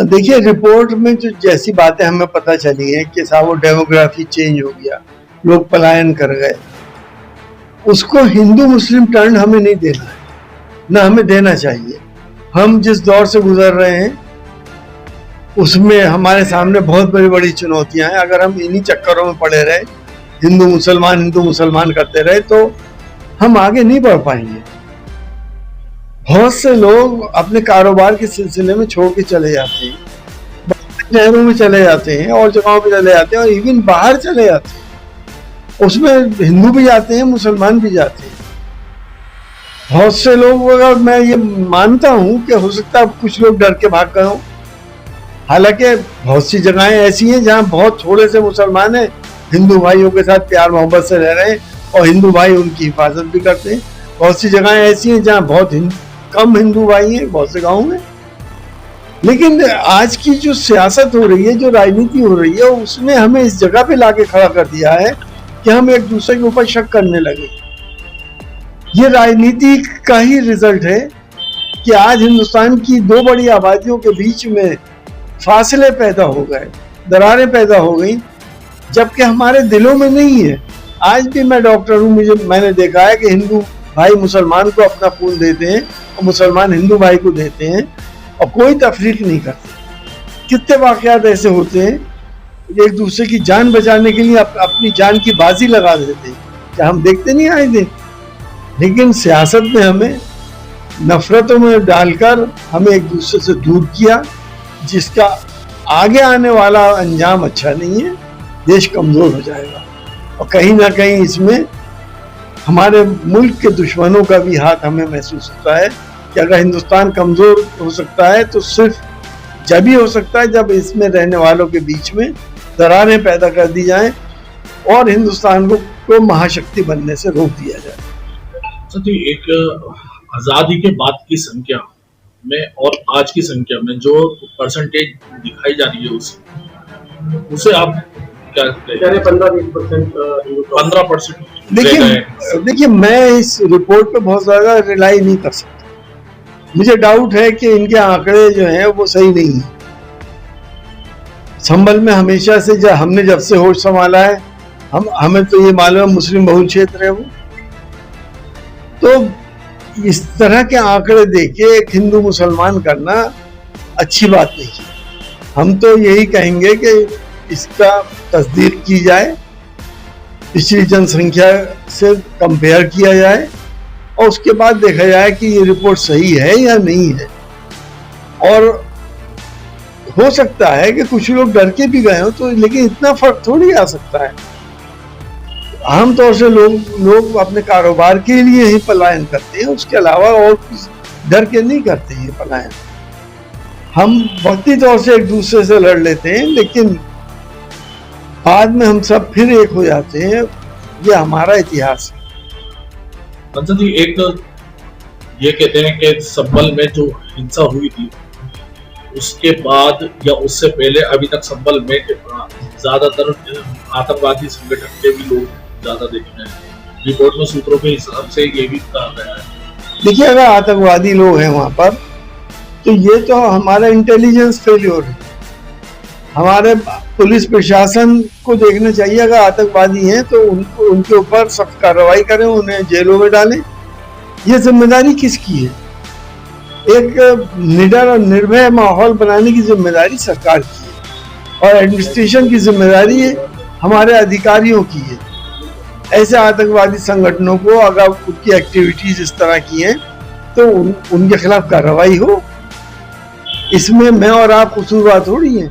देखिए, रिपोर्ट में जो जैसी बातें हमें पता चली हैं कि साहब वो डेमोग्राफी चेंज हो गया, लोग पलायन कर गए, उसको हिंदू मुस्लिम टर्न हमें नहीं देना है, ना हमें देना चाहिए। हम जिस दौर से गुजर रहे हैं उसमें हमारे सामने बहुत बड़ी बड़ी चुनौतियां हैं। अगर हम इन्हीं चक्करों में पड़े रहे, हिंदू मुसलमान करते रहे, तो हम आगे नहीं बढ़ पाएंगे। बहुत से लोग अपने कारोबार के सिलसिले में छोड़ के चले जाते हैं, शहरों में चले जाते हैं और जगहों पे चले जाते हैं और इवन बाहर चले जाते हैं। उसमें हिंदू भी जाते हैं, मुसलमान भी जाते हैं। बहुत से लोग, अगर मैं ये मानता हूं कि हो सकता है कुछ लोग डर के भाग गए हों, हालांकि बहुत सी जगहें ऐसी हैं जहां बहुत थोड़े से मुसलमान हैं, हिंदू भाइयों के साथ प्यार मोहब्बत से रह रहे हैं और हिंदू भाई उनकी हिफाजत भी करते हैं। बहुत सी जगहें ऐसी हैं जहां बहुत कम हिंदू भाई हैं, बहुत से गाँव में। लेकिन आज की जो सियासत हो रही है, जो राजनीति हो रही है, उसने हमें इस जगह पे लाके खड़ा कर दिया है कि हम एक दूसरे के ऊपर शक करने लगे। ये राजनीति का ही रिजल्ट है कि आज हिंदुस्तान की दो बड़ी आबादियों के बीच में फासले पैदा हो गए, दरारें पैदा हो गई, जबकि हमारे दिलों में नहीं है। आज भी मैं डॉक्टर हूँ, मैंने देखा है कि हिंदू भाई मुसलमान को अपना खून देते हैं और मुसलमान हिंदू भाई को देते हैं और कोई तफरीक नहीं करते। कितने वाकयात ऐसे होते हैं, एक दूसरे की जान बचाने के लिए अपनी जान की बाजी लगा देते हैं, क्या हम देखते नहीं आए दिन? लेकिन सियासत में हमें नफरतों में डालकर हमें एक दूसरे से दूर किया, जिसका आगे आने वाला अंजाम अच्छा नहीं है। देश कमजोर हो जाएगा और कहीं ना कहीं इसमें हमारे मुल्क के दुश्मनों का भी हाथ हमें महसूस होता है कि अगर हिंदुस्तान कमजोर हो सकता है तो सिर्फ जब ही हो सकता है जब इसमें रहने वालों के बीच में दरारें पैदा कर दी जाएं और हिंदुस्तान को महाशक्ति बनने से रोक दिया जाए। तो एक आजादी के बाद की संख्या में और आज की संख्या में जो परसेंटेज दिखाई जा रही है उसे आप क्या कहते हैं? 15%। देखिए, मैं इस रिपोर्ट पे बहुत ज्यादा रिलाई नहीं कर सकता। मुझे डाउट है कि इनके आंकड़े जो हैं वो सही नहीं है। संभल में हमेशा से जब से होश संभाला है, हमें तो ये मालूम है मुस्लिम बहुल क्षेत्र है वो, तो इस तरह के आंकड़े देके एक हिंदू मुसलमान करना अच्छी बात नहीं है। हम तो यही कहेंगे कि इसका तस्दीक की जाए, पिछली जनसंख्या से कंपेयर किया जाए और उसके बाद देखा जाए कि ये रिपोर्ट सही है या नहीं है। और हो सकता है कि कुछ लोग डर के भी गए हो, तो लेकिन इतना फर्क थोड़ी आ सकता है। आमतौर से लोग अपने कारोबार के लिए ही पलायन करते हैं, उसके अलावा और डर के नहीं करते हैं पलायन। हम वक्ती तौर से एक दूसरे से लड़ लेते हैं, लेकिन बाद में हम सब फिर एक हो जाते हैं। ये हमारा इतिहास है। बंसल जी, एक ये कहते हैं कि संभल में जो हिंसा हुई थी उसके बाद या उससे पहले अभी तक संभल में ज्यादातर आतंकवादी संगठन के भी लोग ज्यादा देखे हैं। रिपोर्ट में सूत्रों के हिसाब से ये भी कहा गया है। देखिए, अगर आतंकवादी लोग हैं वहां पर, तो ये तो हमारा इंटेलिजेंस फेल्योर है। हमारे पुलिस प्रशासन को देखना चाहिए, अगर आतंकवादी हैं तो उनके ऊपर सख्त कार्रवाई करें, उन्हें जेलों में डालें। ये जिम्मेदारी किसकी है? एक निडर और निर्भय माहौल बनाने की जिम्मेदारी सरकार की है और एडमिनिस्ट्रेशन की जिम्मेदारी हमारे अधिकारियों की है। ऐसे आतंकवादी संगठनों को अगर उनकी एक्टिविटीज इस तरह की हैं तो उनके खिलाफ कार्रवाई हो। इसमें मैं और आप कसूरवार थोड़ी हैं।